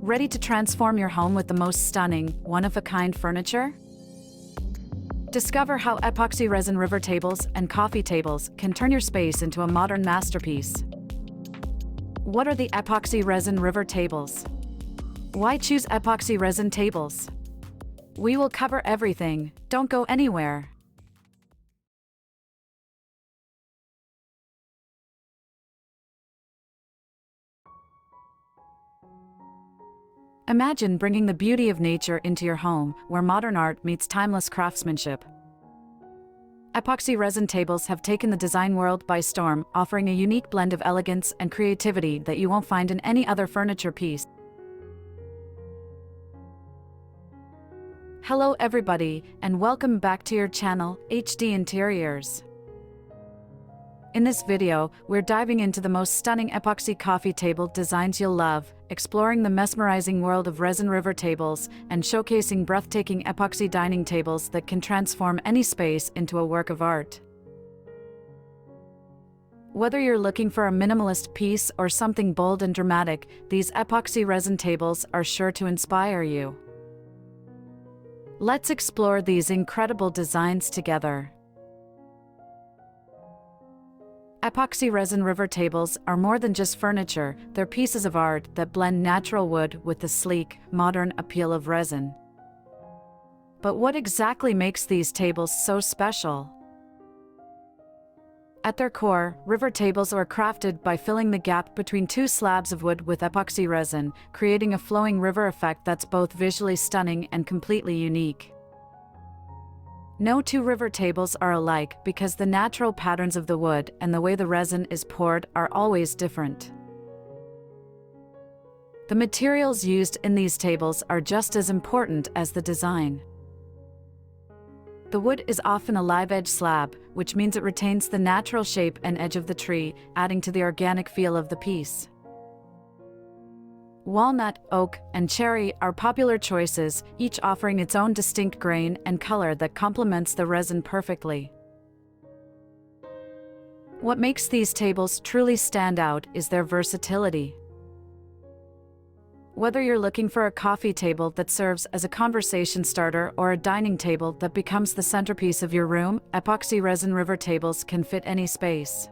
Ready to transform your home with the most stunning, one-of-a-kind furniture? Discover how epoxy resin river tables and coffee tables can turn your space into a modern masterpiece. What are the epoxy resin river tables? Why choose epoxy resin tables? We will cover everything, don't go anywhere. Imagine bringing the beauty of nature into your home, where modern art meets timeless craftsmanship. Epoxy resin tables have taken the design world by storm, offering a unique blend of elegance and creativity that you won't find in any other furniture piece. Hello everybody, and welcome back to your channel, HD Interiors. In this video, we're diving into the most stunning epoxy coffee table designs you'll love, exploring the mesmerizing world of resin river tables, and showcasing breathtaking epoxy dining tables that can transform any space into a work of art. Whether you're looking for a minimalist piece or something bold and dramatic, these epoxy resin tables are sure to inspire you. Let's explore these incredible designs together. Epoxy resin river tables are more than just furniture, they're pieces of art that blend natural wood with the sleek, modern appeal of resin. But what exactly makes these tables so special? At their core, river tables are crafted by filling the gap between two slabs of wood with epoxy resin, creating a flowing river effect that's both visually stunning and completely unique. No two river tables are alike because the natural patterns of the wood and the way the resin is poured are always different. The materials used in these tables are just as important as the design. The wood is often a live-edge slab, which means it retains the natural shape and edge of the tree, adding to the organic feel of the piece. Walnut, oak, and cherry are popular choices, each offering its own distinct grain and color that complements the resin perfectly. What makes these tables truly stand out is their versatility. Whether you're looking for a coffee table that serves as a conversation starter or a dining table that becomes the centerpiece of your room, epoxy resin river tables can fit any space.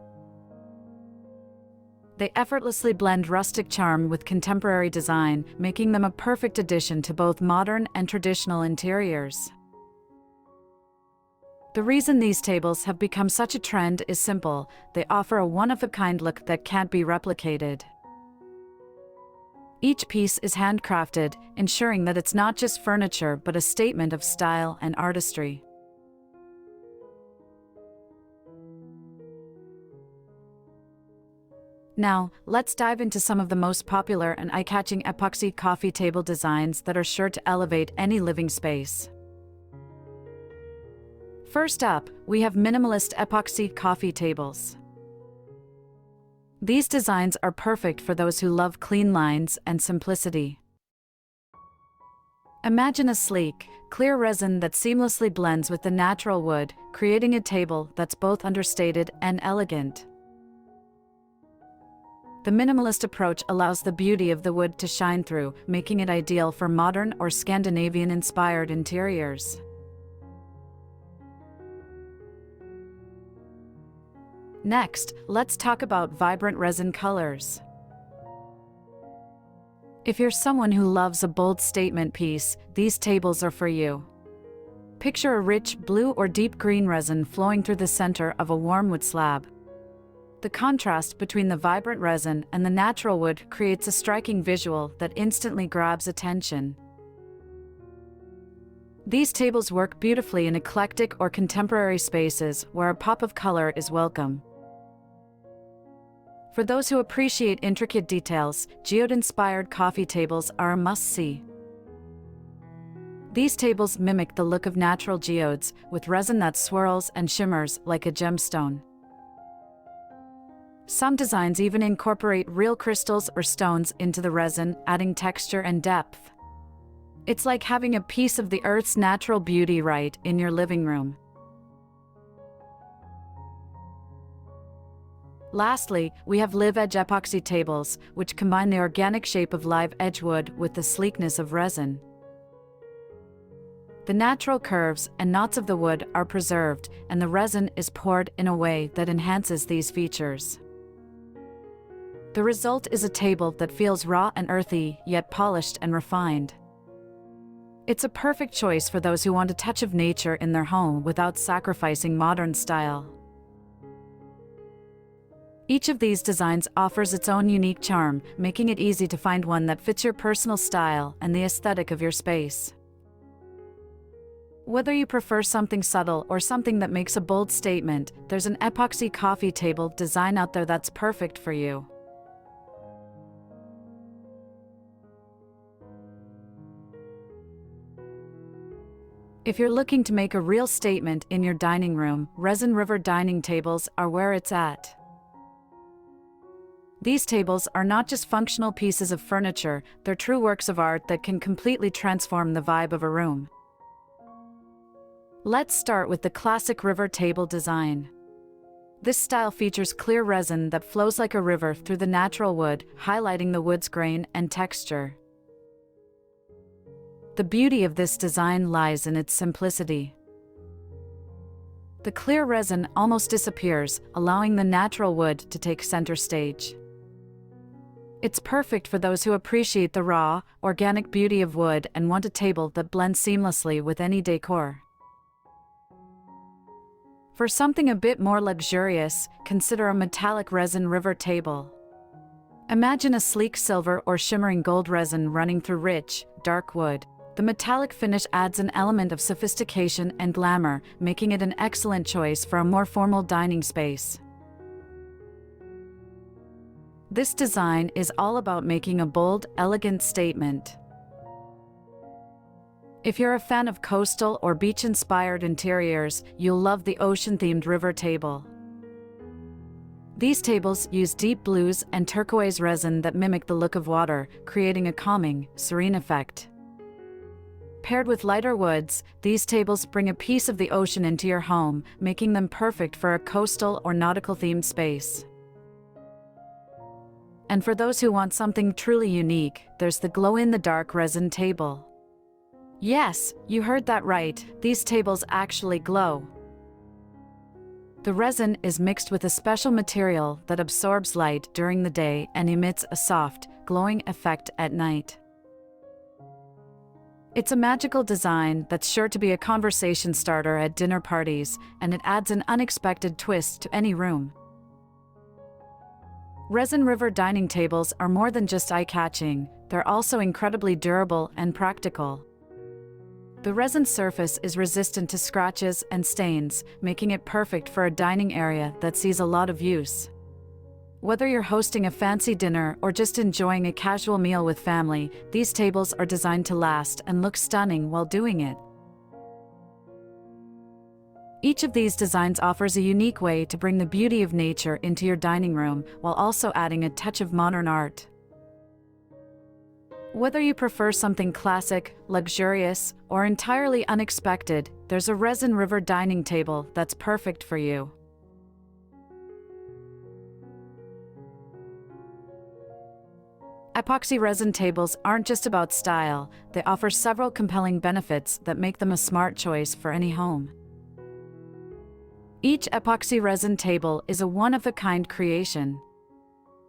They effortlessly blend rustic charm with contemporary design, making them a perfect addition to both modern and traditional interiors. The reason these tables have become such a trend is simple: they offer a one-of-a-kind look that can't be replicated. Each piece is handcrafted, ensuring that it's not just furniture but a statement of style and artistry. Now, let's dive into some of the most popular and eye-catching epoxy coffee table designs that are sure to elevate any living space. First up, we have minimalist epoxy coffee tables. These designs are perfect for those who love clean lines and simplicity. Imagine a sleek, clear resin that seamlessly blends with the natural wood, creating a table that's both understated and elegant. The minimalist approach allows the beauty of the wood to shine through, making it ideal for modern or Scandinavian-inspired interiors. Next, let's talk about vibrant resin colors. If you're someone who loves a bold statement piece, these tables are for you. Picture a rich blue or deep green resin flowing through the center of a warm wood slab. The contrast between the vibrant resin and the natural wood creates a striking visual that instantly grabs attention. These tables work beautifully in eclectic or contemporary spaces where a pop of color is welcome. For those who appreciate intricate details, geode-inspired coffee tables are a must-see. These tables mimic the look of natural geodes, with resin that swirls and shimmers like a gemstone. Some designs even incorporate real crystals or stones into the resin, adding texture and depth. It's like having a piece of the earth's natural beauty right in your living room. Lastly, we have live edge epoxy tables, which combine the organic shape of live edge wood with the sleekness of resin. The natural curves and knots of the wood are preserved, and the resin is poured in a way that enhances these features. The result is a table that feels raw and earthy, yet polished and refined. It's a perfect choice for those who want a touch of nature in their home without sacrificing modern style. Each of these designs offers its own unique charm, making it easy to find one that fits your personal style and the aesthetic of your space. Whether you prefer something subtle or something that makes a bold statement, there's an epoxy coffee table design out there that's perfect for you. If you're looking to make a real statement in your dining room, Resin River dining tables are where it's at. These tables are not just functional pieces of furniture, they're true works of art that can completely transform the vibe of a room. Let's start with the classic river table design. This style features clear resin that flows like a river through the natural wood, highlighting the wood's grain and texture. The beauty of this design lies in its simplicity. The clear resin almost disappears, allowing the natural wood to take center stage. It's perfect for those who appreciate the raw, organic beauty of wood and want a table that blends seamlessly with any decor. For something a bit more luxurious, consider a metallic resin river table. Imagine a sleek silver or shimmering gold resin running through rich, dark wood. The metallic finish adds an element of sophistication and glamour, making it an excellent choice for a more formal dining space. This design is all about making a bold, elegant statement. If you're a fan of coastal or beach-inspired interiors, you'll love the ocean-themed river table. These tables use deep blues and turquoise resin that mimic the look of water, creating a calming, serene effect. Paired with lighter woods, these tables bring a piece of the ocean into your home, making them perfect for a coastal or nautical-themed space. And for those who want something truly unique, there's the glow-in-the-dark resin table. Yes, you heard that right, these tables actually glow. The resin is mixed with a special material that absorbs light during the day and emits a soft, glowing effect at night. It's a magical design that's sure to be a conversation starter at dinner parties, and it adds an unexpected twist to any room. Resin River dining tables are more than just eye-catching, they're also incredibly durable and practical. The resin surface is resistant to scratches and stains, making it perfect for a dining area that sees a lot of use. Whether you're hosting a fancy dinner or just enjoying a casual meal with family, these tables are designed to last and look stunning while doing it. Each of these designs offers a unique way to bring the beauty of nature into your dining room while also adding a touch of modern art. Whether you prefer something classic, luxurious, or entirely unexpected, there's a Resin River dining table that's perfect for you. Epoxy resin tables aren't just about style, they offer several compelling benefits that make them a smart choice for any home. Each epoxy resin table is a one-of-a-kind creation.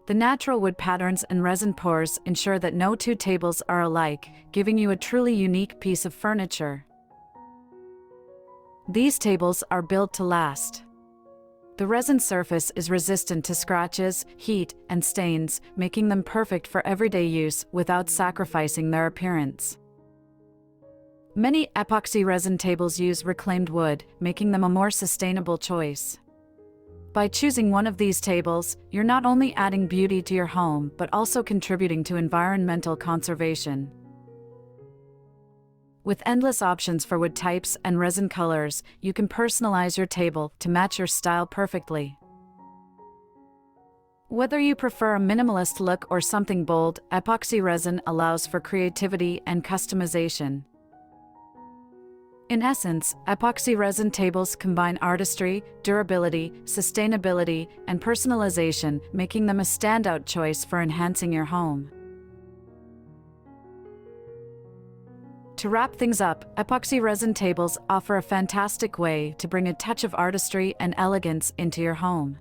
The natural wood patterns and resin pores ensure that no two tables are alike, giving you a truly unique piece of furniture. These tables are built to last. The resin surface is resistant to scratches, heat, and stains, making them perfect for everyday use without sacrificing their appearance. Many epoxy resin tables use reclaimed wood, making them a more sustainable choice. By choosing one of these tables, you're not only adding beauty to your home but also contributing to environmental conservation. With endless options for wood types and resin colors, you can personalize your table to match your style perfectly. Whether you prefer a minimalist look or something bold, epoxy resin allows for creativity and customization. In essence, epoxy resin tables combine artistry, durability, sustainability, and personalization, making them a standout choice for enhancing your home. To wrap things up, epoxy resin tables offer a fantastic way to bring a touch of artistry and elegance into your home.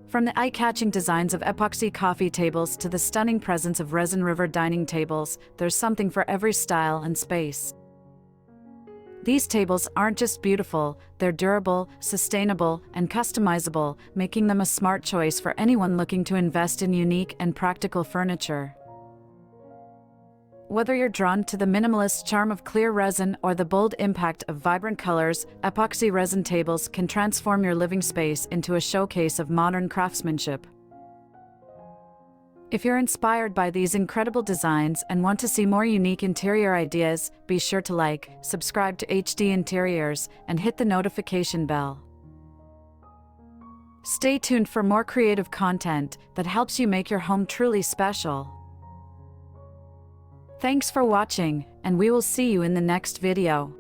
From the eye-catching designs of epoxy coffee tables to the stunning presence of resin river dining tables, there's something for every style and space. These tables aren't just beautiful, they're durable, sustainable, and customizable, making them a smart choice for anyone looking to invest in unique and practical furniture. Whether you're drawn to the minimalist charm of clear resin or the bold impact of vibrant colors, epoxy resin tables can transform your living space into a showcase of modern craftsmanship. If you're inspired by these incredible designs and want to see more unique interior ideas, be sure to like, subscribe to HD Interiors, and hit the notification bell. Stay tuned for more creative content that helps you make your home truly special. Thanks for watching, and we will see you in the next video.